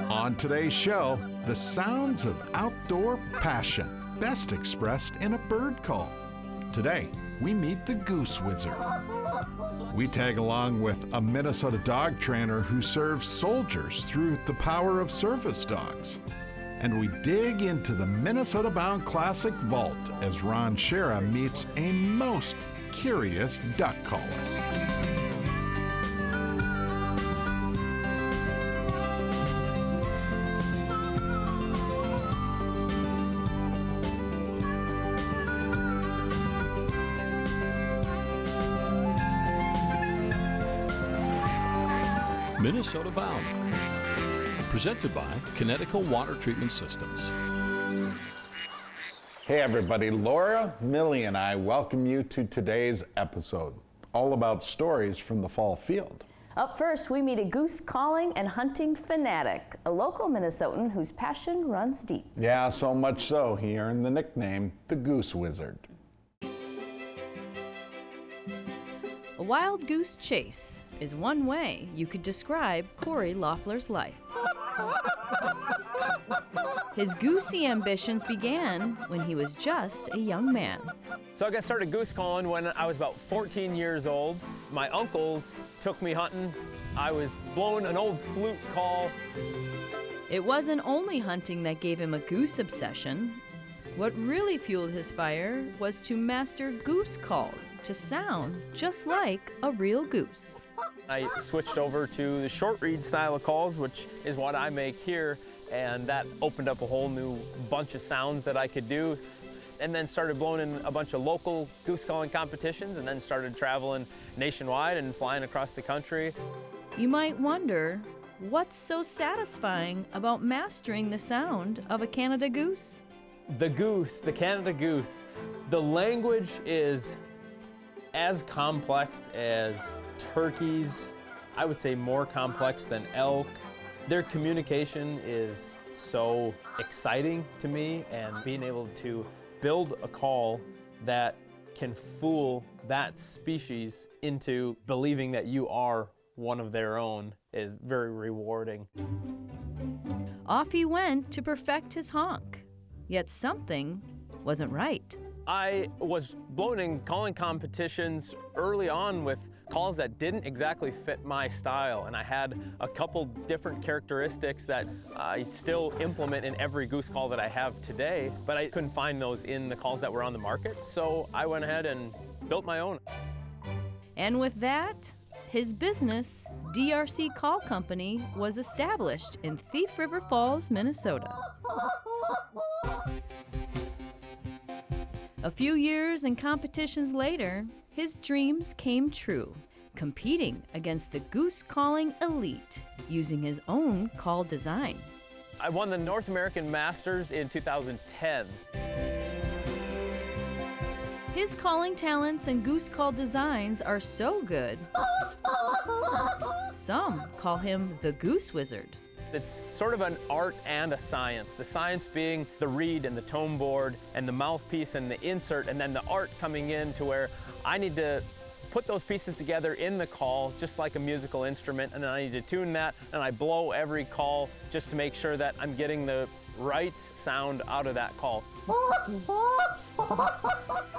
On today's show, the sounds of outdoor passion, best expressed in a bird call. Today, we meet the Goose Wizard. We tag along with a Minnesota dog trainer who serves soldiers through the power of service dogs. And we dig into the Minnesota-bound classic vault as Ron Schara meets a most curious duck caller. Minnesota Bound, presented by Connecticut Water Treatment Systems. Hey everybody, Laura, Millie, and I welcome you to today's episode, all about stories from the fall field. Up first, we meet a goose calling and hunting fanatic, a local Minnesotan whose passion runs deep. Yeah, so much so, he earned the nickname, the Goose Wizard. A wild goose chase is one way you could describe Corey Loeffler's life. His goosey ambitions began when he was just a young man. So I got started goose calling when I was about 14 years old. My uncles took me hunting. I was blowing an old flute call. It wasn't only hunting that gave him a goose obsession. What really fueled his fire was to master goose calls to sound just like a real goose. I switched over to the short reed style of calls, which is what I make here, and that opened up a whole new bunch of sounds that I could do. And then started blowing in a bunch of local goose calling competitions, and then started traveling nationwide and flying across the country. You might wonder, what's so satisfying about mastering the sound of a Canada goose? The goose, the Canada goose, the language is as complex as turkeys. I would say more complex than elk. Their communication is so exciting to me, and being able to build a call that can fool that species into believing that you are one of their own is very rewarding. Off he went to perfect his honk, yet something wasn't right. I was blowing in calling competitions early on with calls that didn't exactly fit my style, and I had a couple different characteristics that I still implement in every goose call that I have today, but I couldn't find those in the calls that were on the market, so I went ahead and built my own. And with that, his business, DRC Call Company, was established in Thief River Falls, Minnesota. A few years and competitions later, his dreams came true, competing against the goose calling elite using his own call design. I won the North American Masters in 2010. His calling talents and goose call designs are so good, some call him the Goose Wizard. It's sort of an art and a science. The science being the reed and the tone board and the mouthpiece and the insert, and then the art coming in to where I need to put those pieces together in the call just like a musical instrument, and then I need to tune that, and I blow every call just to make sure that I'm getting the right sound out of that call.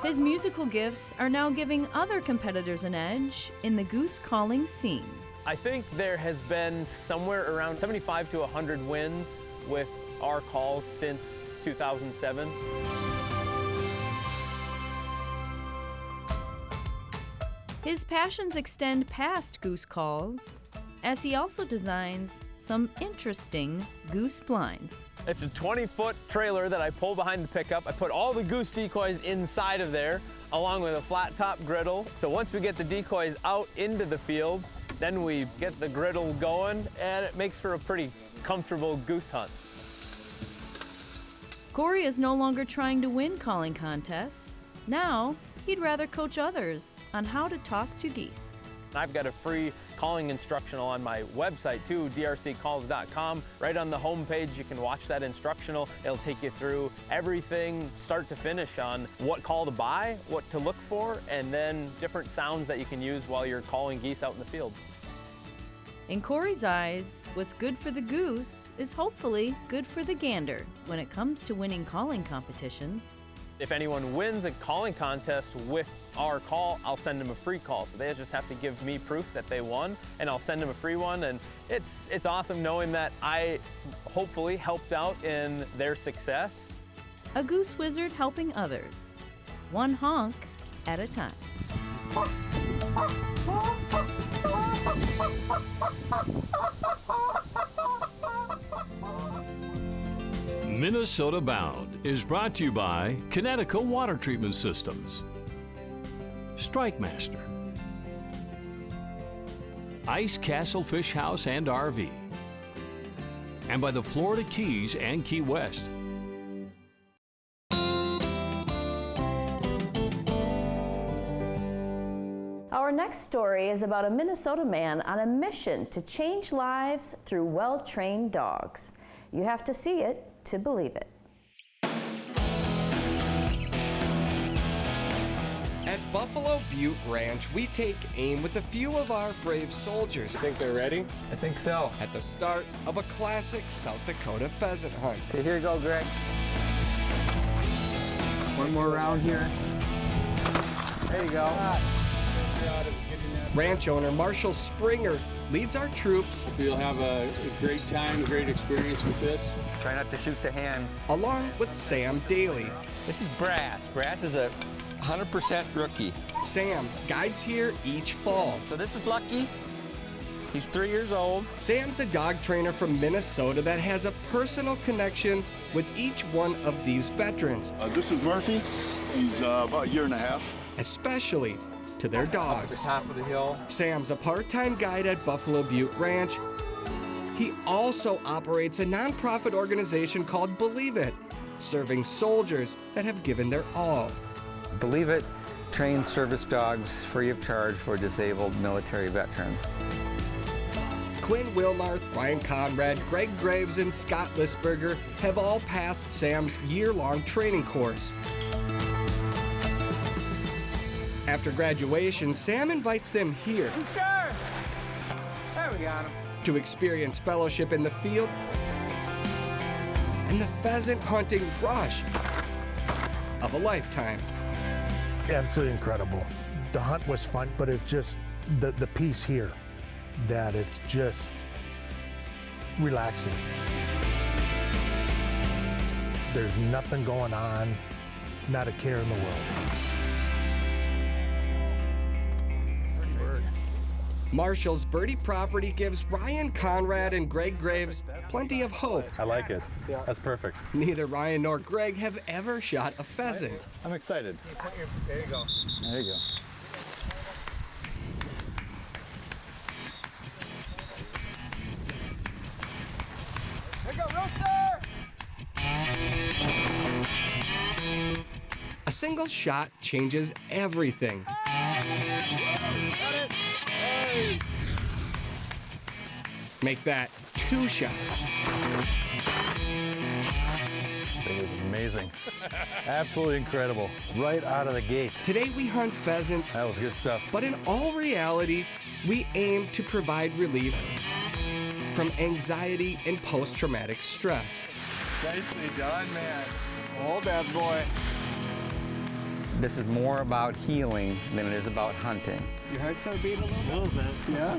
His musical gifts are now giving other competitors an edge in the goose calling scene. I think there has been somewhere around 75 to 100 wins with our calls since 2007. His passions extend past goose calls, as he also designs some interesting goose blinds. It's a 20-foot trailer that I pull behind the pickup. I put all the goose decoys inside of there, along with a flat top griddle. So once we get the decoys out into the field, then we get the griddle going, and it makes for a pretty comfortable goose hunt. Corey is no longer trying to win calling contests. Now, he'd rather coach others on how to talk to geese. I've got a free calling instructional on my website too, drccalls.com. Right on the home page, you can watch that instructional. It'll take you through everything start to finish on what call to buy, what to look for, and then different sounds that you can use while you're calling geese out in the field. In Corey's eyes, what's good for the goose is hopefully good for the gander when it comes to winning calling competitions. If anyone wins a calling contest with our call, I'll send them a free call. So they just have to give me proof that they won, and I'll send them a free one. And it's awesome knowing that I hopefully helped out in their success. A Goose Wizard helping others, one honk at a time. Minnesota Bound is brought to you by Connecticut Water Treatment Systems, Strike Master, Ice Castle Fish House and RV, and by the Florida Keys and Key West. Our next story is about a Minnesota man on a mission to change lives through well-trained dogs. You have to see it to believe it. At Buffalo Butte Ranch, we take aim with a few of our brave soldiers Think they're ready? I think so. at the start of a classic South Dakota pheasant hunt. Okay, here you go, Greg. One more round here. There you go. Ranch owner Marshall Springer leads our troops You'll have a great time, great experience with this. Try not to shoot the hand. along with Sam Daly. This is Brass. Brass is a 100% rookie. Sam guides here each fall. So this is Lucky. He's 3 years old. Sam's a dog trainer from Minnesota that has a personal connection with each one of these veterans, This is Murphy. He's about a year and a half. especially to their dogs. Top of the hill. Sam's a part-time guide at Buffalo Butte Ranch. He also operates a nonprofit organization called Believe It, serving soldiers that have given their all. Believe It trains service dogs free of charge for disabled military veterans. Quinn Wilmarth, Ryan Conrad, Greg Graves, and Scott Lisberger have all passed Sam's year-long training course. After graduation, Sam invites them here There we got him. to experience fellowship in the field and the pheasant hunting rush of a lifetime. Absolutely incredible. The hunt was fun, but it's just the piece here that it's just relaxing. There's nothing going on, not a care in the world. Marshall's birdie property gives Ryan Conrad and Greg Graves plenty of hope. I like it. That's perfect. Neither Ryan nor Greg have ever shot a pheasant. I'm excited. There you go. A single shot changes everything. Make that 2 shots. It was amazing. Absolutely incredible. Right out of the gate. Today we hunt pheasants, That was good stuff. but in all reality, we aim to provide relief from anxiety and post-traumatic stress. Nicely done, man. Oh, bad boy. This is more about healing than it is about hunting. Your heart started beating a little bit? Yeah?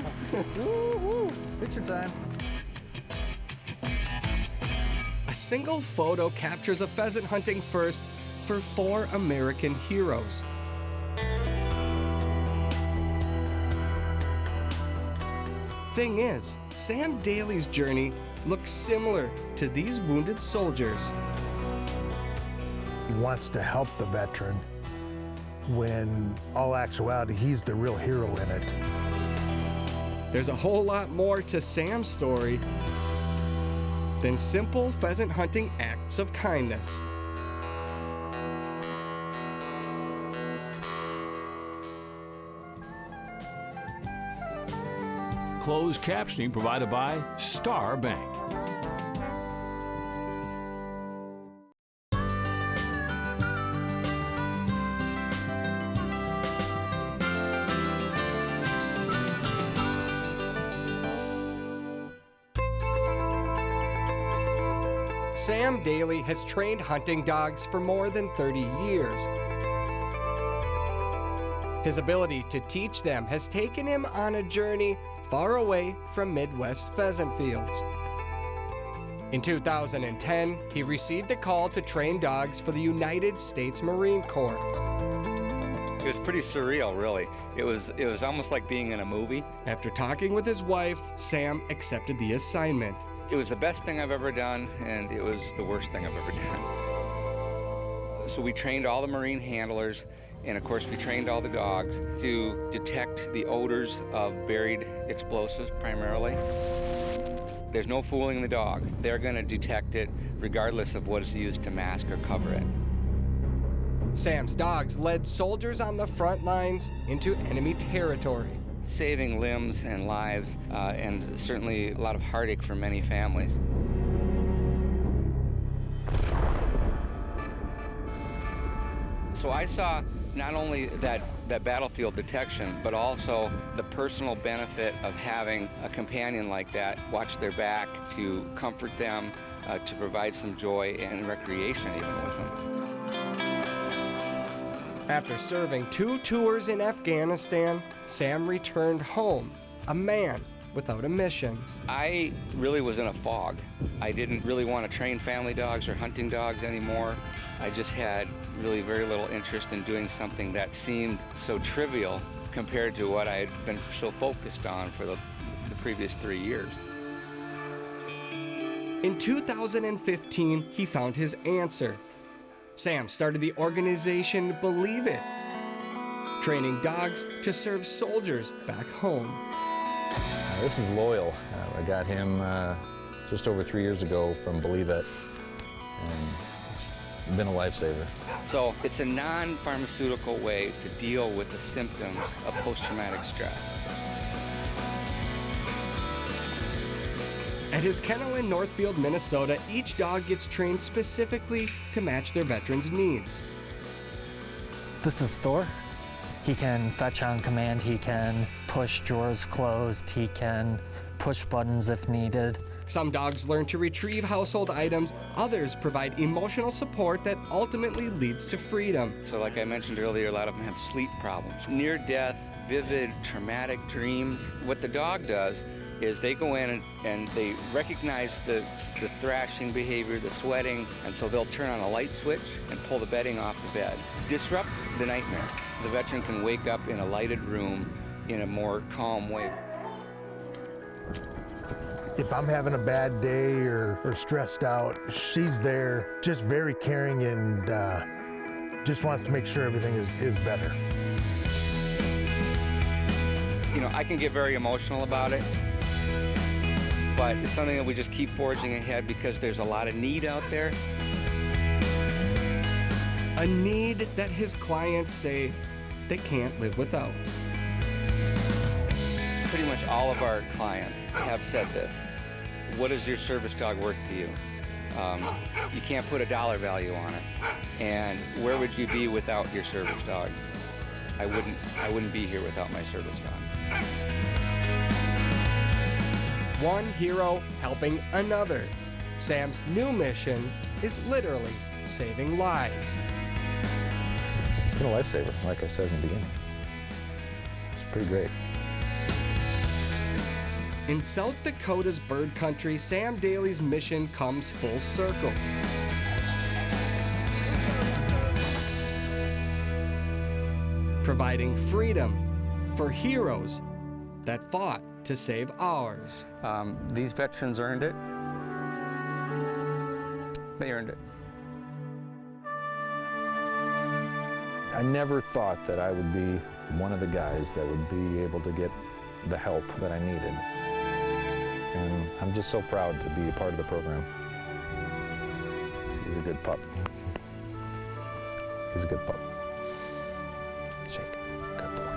Woo-hoo. Picture time. A single photo captures a pheasant hunting first for 4 American heroes. Thing is, Sam Daly's journey looks similar to these wounded soldiers. He wants to help the veteran when all actuality, he's the real hero in it. There's a whole lot more to Sam's story than simple pheasant hunting acts of kindness. Closed captioning provided by Star Bank. Sam Daly has trained hunting dogs for more than 30 years. His ability to teach them has taken him on a journey far away from Midwest pheasant fields. In 2010, he received a call to train dogs for the United States Marine Corps. It was pretty surreal, really. It was almost like being in a movie. After talking with his wife, Sam accepted the assignment. It was the best thing I've ever done, and it was the worst thing I've ever done. So we trained all the Marine handlers, and of course we trained all the dogs to detect the odors of buried explosives primarily. There's no fooling the dog. They're going to detect it regardless of what is used to mask or cover it. Sam's dogs led soldiers on the front lines into enemy territory. Saving limbs and lives, and certainly a lot of heartache for many families. So I saw not only that battlefield detection, but also the personal benefit of having a companion like that watch their back, to comfort them, to provide some joy and recreation even with them. After serving 2 tours in Afghanistan, Sam returned home, a man without a mission. I really was in a fog. I didn't really want to train family dogs or hunting dogs anymore. I just had really very little interest in doing something that seemed so trivial compared to what I had been so focused on for the previous 3 years. In 2015, he found his answer. Sam started the organization Believe It, training dogs to serve soldiers back home. This is Loyal. I got him just over 3 years ago from Believe It, and it's been a lifesaver. So it's a non-pharmaceutical way to deal with the symptoms of post-traumatic stress. At his kennel in Northfield, Minnesota, each dog gets trained specifically to match their veteran's needs. This is Thor. He can fetch on command, he can push drawers closed, he can push buttons if needed. Some dogs learn to retrieve household items, others provide emotional support that ultimately leads to freedom. So like I mentioned earlier, a lot of them have sleep problems. Near-death, vivid, traumatic dreams. What the dog does is they go in and they recognize the thrashing behavior, the sweating, and so they'll turn on a light switch and pull the bedding off the bed. Disrupt the nightmare. The veteran can wake up in a lighted room in a more calm way. If I'm having a bad day or stressed out, she's there, just very caring and just wants to make sure everything is better. You know, I can get very emotional about it, but it's something that we just keep forging ahead because there's a lot of need out there. A need that his clients say they can't live without. Pretty much all of our clients have said this. What is your service dog worth to you? You can't put a dollar value on it. And where would you be without your service dog? I wouldn't be here without my service dog. One hero helping another. Sam's new mission is literally saving lives. It's been a lifesaver, like I said in the beginning. It's pretty great. In South Dakota's bird country, Sam Daly's mission comes full circle. Providing freedom for heroes that fought to save ours. These veterans earned it. They earned it. I never thought that I would be one of the guys that would be able to get the help that I needed. And I'm just so proud to be a part of the program. He's a good pup. He's a good pup. Shake. Good boy.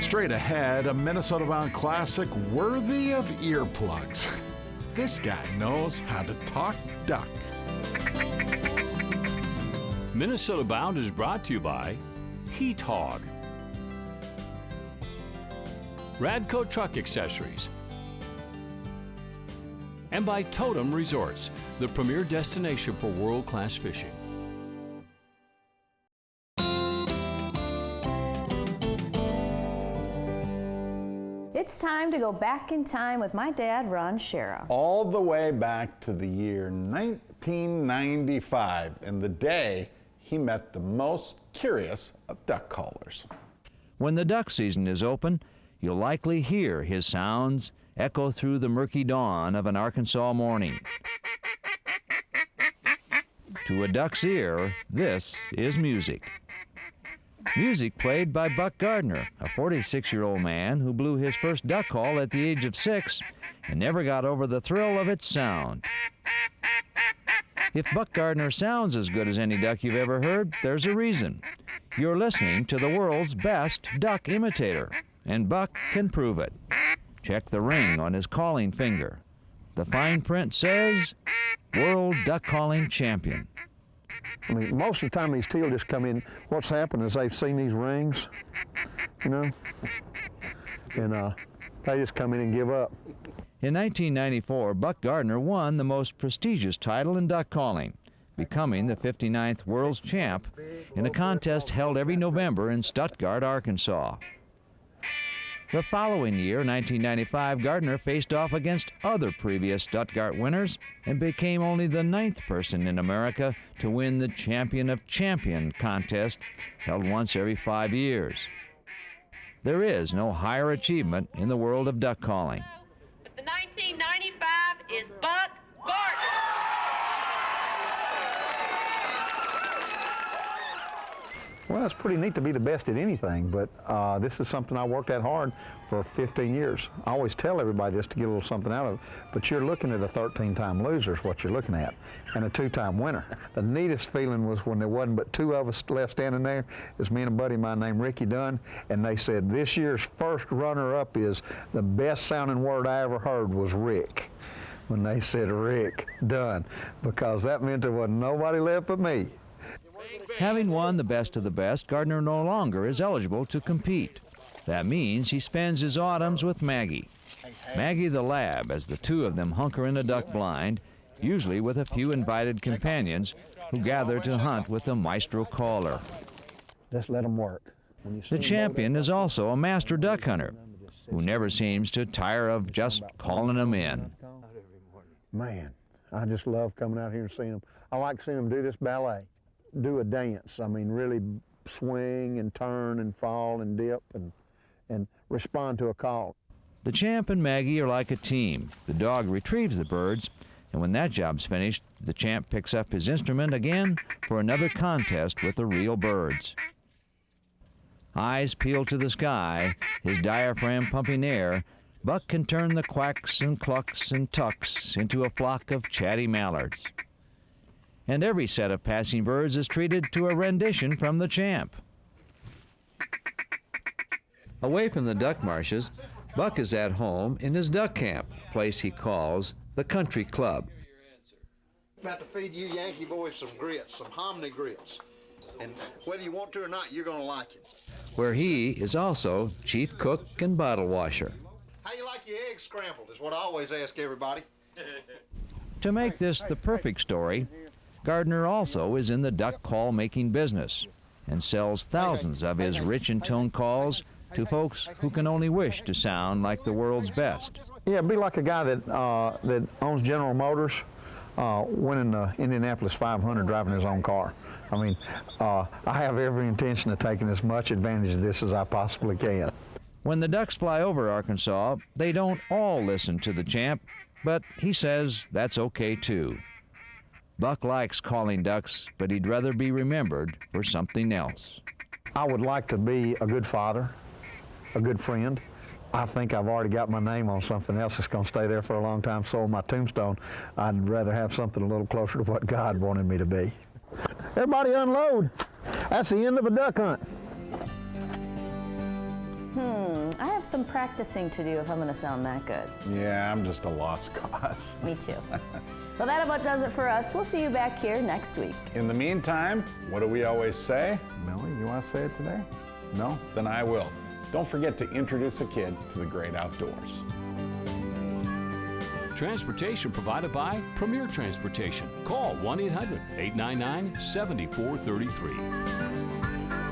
Straight ahead, a Minnesota-bound classic worthy of earplugs. This guy knows how to talk duck. Minnesota Bound is brought to you by Heat Hog. Radco Truck Accessories, and by Totem Resorts, the premier destination for world-class fishing. It's time to go back in time with my dad, Ron Schara. All the way back to the year 1995, and the day he met the most curious of duck callers. When the duck season is open, you'll likely hear his sounds echo through the murky dawn of an Arkansas morning. To a duck's ear, this is music. Music played by Buck Gardner, a 46-year-old man who blew his first duck call at the age of 6 and never got over the thrill of its sound. If Buck Gardner sounds as good as any duck you've ever heard, there's a reason. You're listening to the world's best duck imitator, and Buck can prove it. Check the ring on his calling finger. The fine print says, World Duck Calling Champion. I mean, most of the time these teal just come in, what's happened is they've seen these rings, you know, and they just come in and give up. In 1994, Buck Gardner won the most prestigious title in duck calling, becoming the 59th world's champ in a contest held every November in Stuttgart, Arkansas. The following year, 1995, Gardner faced off against other previous Stuttgart winners and became only the 9th person in America to win the Champion of Champion contest held once every 5 years. There is no higher achievement in the world of duck calling. The 1995 is Buck Gardner. Well, it's pretty neat to be the best at anything, but this is something I worked at hard for 15 years. I always tell everybody this to get a little something out of it, but you're looking at a 13-time loser is what you're looking at, and a 2-time winner. The neatest feeling was when there wasn't but 2 of us left standing there. It's me and a buddy of mine named Ricky Dunn, and they said, this year's first runner-up is the best sounding word I ever heard was Rick. When they said Rick Dunn, because that meant there wasn't nobody left but me. Having won the best of the best, Gardner no longer is eligible to compete. That means he spends his autumns with Maggie. Maggie the lab, as the two of them hunker in a duck blind, usually with a few invited companions who gather to hunt with the maestro caller. Just let them work. The champion is also a master duck hunter who never seems to tire of just calling them in. Man, I just love coming out here and seeing them. I like seeing them do this ballet. Do a dance. I mean, really swing and turn and fall and dip and respond to a call. The champ and Maggie are like a team. The dog retrieves the birds, and when that job's finished, the champ picks up his instrument again for another contest with the real birds. Eyes peeled to the sky, his diaphragm pumping air, Buck can turn the quacks and clucks and tucks into a flock of chatty mallards. And every set of passing birds is treated to a rendition from the champ. Away from the duck marshes, Buck is at home in his duck camp, a place he calls the Country Club. About to feed you Yankee boys some grits, some hominy grits. And whether you want to or not, you're going to like it. Where he is also chief cook and bottle washer. How you like your eggs scrambled is what I always ask everybody. To make this the perfect story, Gardner also is in the duck call making business and sells thousands of his rich in tone calls to folks who can only wish to sound like the world's best. Yeah, be like a guy that owns General Motors, winning the Indianapolis 500 driving his own car. I mean, I have every intention of taking as much advantage of this as I possibly can. When the ducks fly over Arkansas, they don't all listen to the champ, but he says that's okay too. Buck likes calling ducks, but he'd rather be remembered for something else. I would like to be a good father, a good friend. I think I've already got my name on something else that's going to stay there for a long time, so on my tombstone, I'd rather have something a little closer to what God wanted me to be. Everybody unload. That's the end of a duck hunt. I have some practicing to do if I'm going to sound that good. Yeah, I'm just a lost cause. Me too. Well, that about does it for us. We'll see you back here next week. In the meantime, what do we always say? Millie, you want to say it today? No? Then I will. Don't forget to introduce a kid to the great outdoors. Transportation provided by Premier Transportation. Call 1-800-899-7433.